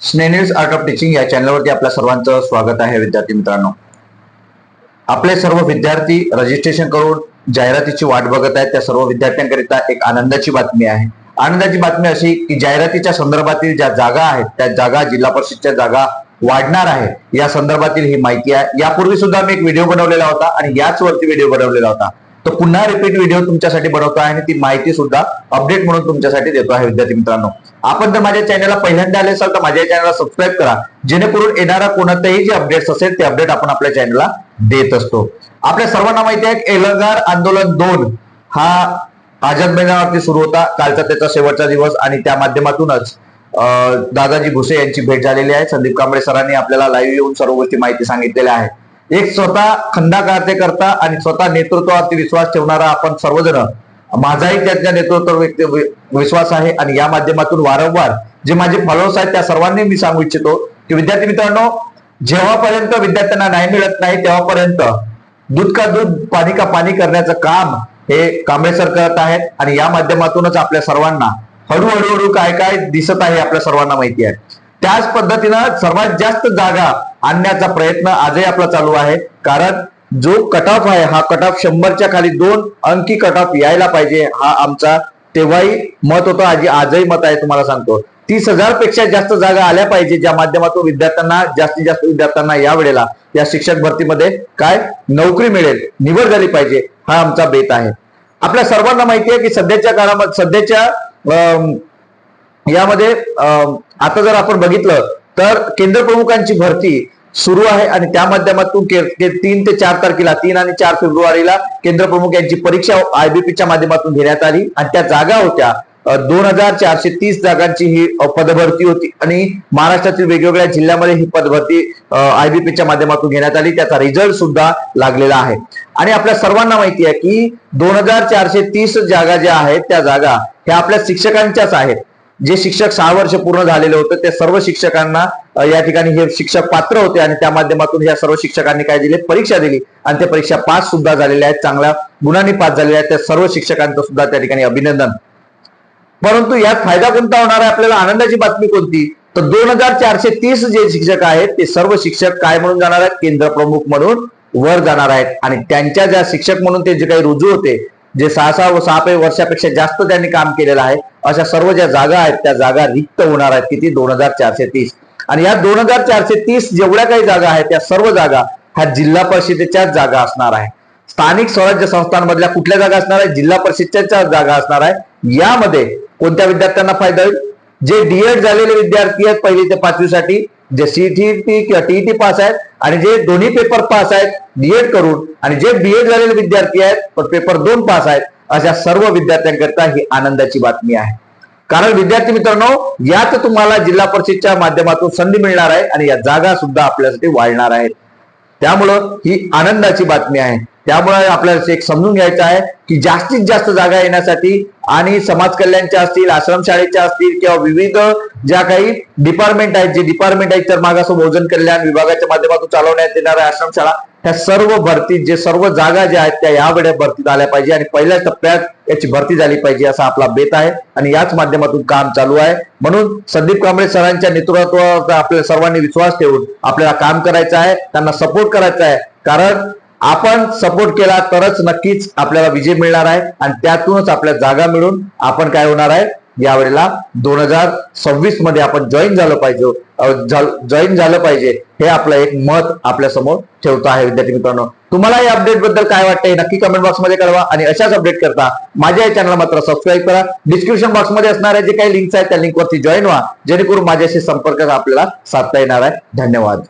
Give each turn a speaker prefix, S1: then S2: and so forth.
S1: स्नेनिल्स art of teaching या चॅनलवरती आपल्या सर्वांचं स्वागत आहे. विद्यार्थी मित्रांनो, आपले सर्व विद्यार्थी रजिस्ट्रेशन करून जाहिरातीची वाट बघत आहेत. त्या सर्व विद्यार्थ्यांकरिता एक आनंदाची बातमी आहे. आनंदाची बातमी अशी की जाहिरातीच्या संदर्भातील ज्या जागा आहेत त्या जागा जिल्हा परिषदच्या जागा वाढणार आहे या संदर्भातील ही माहिती आहे. यापूर्वी सुद्धा मी एक व्हिडिओ बनवलेला होता आणि याच वरती व्हिडिओ बनवलेला होता. तो पुन्हा रिपीट व्हिडिओ तुमच्यासाठी बनवतो आहे आणि ती माहिती सुद्धा अपडेट म्हणून तुमच्यासाठी देतो आहे. विद्यार्थी मित्रांनो, आपण जर माझ्या चॅनलला पहिल्यांदा आले असाल तर माझ्या चॅनलला सबस्क्राईब करा, जेणेकरून येणारा कोणताही जे अपडेट्स असेल ते अपडेट आपण आपल्या चॅनलला देत असतो. आपल्या सर्वांना माहिती आहे की एल्गार आंदोलन 2 हा आझाद मैदानावरती सुरू होता. कालचा त्याचा शेवटचा दिवस आणि त्या माध्यमातूनच दादाजी भुसे यांची भेट झालेली आहे. संदीप कांबळे सरांनी आपल्याला लाईव्ह येऊन सर्व गोष्टी माहिती सांगितलेल्या आहे. एक स्वतः खंदा कार्यकर्ता आणि स्वतः नेतृत्वावरती विश्वास ठेवणारा आपण सर्वजण, माझाही त्यांच्या नेतृत्वावर विश्वास आहे आणि या माध्यमातून वारंवार जे माझे फॉलोअर्स आहेत त्या सर्वांनी मी सांगू इच्छितो की विद्यार्थी मित्रांनो, जेव्हापर्यंत विद्यार्थ्यांना न्याय मिळत नाही तेव्हापर्यंत दूध का दूध पाणी का पाणी करण्याचं काम हे कांबळे सर करत आहेत आणि या माध्यमातूनच आपल्या सर्वांना हळूहळू काय काय दिसत आहे आपल्या सर्वांना माहिती आहे. त्याच पद्धतीनं सर्वात जास्त जागा आणण्याचा प्रयत्न आजही आपला चालू आहे. कारण जो कट ऑफ आहे हा कट ऑफ 100च्या खाली 2 अंकी कट ऑफ यायला पाहिजे, हा आमचा तेव्हाही मत होतं, आजही मत आहे. तुम्हाला सांगतो 30,000 पेक्षा जास्त जागा आल्या पाहिजे, ज्या माध्यमातून विद्यार्थ्यांना जास्तीत जास्त विद्यार्थ्यांना या वेळेला या शिक्षक भरतीमध्ये काय नोकरी मिळेल, निवड झाली पाहिजे, हा आमचा बेत आहे. आपल्या सर्वांना माहिती आहे की सध्याच्या काळामध्ये सध्याच्या यामध्ये आता जर आपण बघितलं तर केंद्र प्रमुखांची भरती सुरू आहे आणि त्या माध्यमातून 3 ते 4 तारखेला 3 आणि 4 फेब्रुवारीला केंद्र प्रमुख यांची परीक्षा आयबीपीच्या माध्यमातून घेण्यात आली आणि त्या जागा होत्या 2430 जागांची ही पदभरती होती आणि महाराष्ट्रातील वेगवेगळ्या जिल्ह्यामध्ये ही पदभरती आयबीपीच्या माध्यमातून घेण्यात आली. त्याचा रिझल्ट सुद्धा लागलेला आहे आणि आपल्या सर्वांना माहिती आहे की 2430 जागा ज्या आहेत त्या जागा ह्या आपल्या शिक्षकांच्याच आहेत. जे शिक्षक 6 वर्ष पूर्ण झालेले होते त्या सर्व शिक्षकांना या ठिकाणी हे शिक्षक पात्र होते आणि त्या माध्यमातून या सर्व शिक्षकांनी काय दिले, परीक्षा दिली आणि त्या परीक्षा पास सुद्धा झालेल्या आहेत, चांगल्या गुणांनी पास झालेल्या आहेत. त्या सर्व शिक्षकांचं सुद्धा त्या ठिकाणी अभिनंदन. परंतु यात फायदा कोणता होणार आहे, आपल्याला आनंदाची बातमी कोणती, तर 2430 जे शिक्षक आहेत ते सर्व शिक्षक काय म्हणून जाणार आहेत, केंद्र प्रमुख म्हणून वर जाणार आहेत आणि त्यांच्या ज्या शिक्षक म्हणून ते जे काही रुजू होते, जे 6 वर्षापेक्षा जास्त त्यांनी काम केलेलं आहे, अशा सर्व ज्या जागा आहेत त्या जागा रिक्त होणार आहेत. किती, 2430. आणि या 2430 जेवढ्या काही जागा आहेत त्या सर्व जागा ह्या जिल्हा परिषदेच्याच जागा असणार आहे. स्थानिक स्वराज्य संस्थांमधल्या कुठल्या जागा असणार आहे, जिल्हा परिषदेच्या जागा असणार आहे. यामध्ये कोणत्या विद्यार्थ्यांना फायदा होईल, जे डीएड झालेले विद्यार्थी आहेत 1ली ते 5वी साठी, जे सीईटी किंवा टीईटी पास आहेत आणि जे दोन्ही पेपर पास आहेत डीएड करून, आणि जे बीएड झालेले विद्यार्थी आहेत पण पेपर 2 पास आहेत, अशा सर्व विद्यार्थ्यांकरता ही आनंदाची बातमी आहे. कारण विद्यार्थी मित्रांनो, यात तुम्हाला जिल्हा परिषदच्या माध्यमातून संधी मिळणार आहे आणि या जागा सुद्धा आपल्यासाठी वाढणार आहेत. त्यामुळं ही आनंदाची बातमी आहे. त्यामुळे आपल्याला एक समजून घ्यायचं आहे की जास्तीत जास्त जागा येण्यासाठी आणि समाज कल्याणच्या असतील, आश्रमशाळेच्या असतील किंवा विविध ज्या काही डिपार्टमेंट आहेत, जे डिपार्टमेंट आहेत तर मागास भोजन कल्याण विभागाच्या माध्यमातून चालवण्यात येणाऱ्या आश्रमशाळा, त्या सर्व भरती जे सर्व जागा ज्या आहेत त्या यावेळेस भरतीत आल्या पाहिजे आणि पहिल्या टप्प्यात याची भरती झाली पाहिजे असा आपला बेत आहे आणि याच माध्यमातून काम चालू आहे. म्हणून संदीप कांबळे सरांच्या नेतृत्वावर आपल्या सर्वांनी विश्वास ठेवून आपल्याला काम करायचं आहे, त्यांना सपोर्ट करायचा आहे. कारण आपण सपोर्ट केला तरच नक्कीच आपल्याला विजय मिळणार आहे आणि त्यातूनच आपल्या जागा मिळून आपण काय होणार आहे, यावेळेला 2026 मध्ये आपण जॉईन झालं पाहिजे हे आपलं एक मत आपल्या समोर ठेवतो आहे. विद्यार्थी मित्रांनो, तुम्हाला या अपडेट बद्दल काय वाटतंय नक्की कमेंट बॉक्स मध्ये कळवा आणि अशाच अपडेट करता माझ्या या चॅनलला मात्र सबस्क्राईब करा. डिस्क्रिप्शन बॉक्स मध्ये असणाऱ्या जे काही लिंक्स आहेत त्या लिंकवरती जॉईन व्हा, जेणेकरून माझ्याशी संपर्क आपल्याला साधता येणार आहे. धन्यवाद.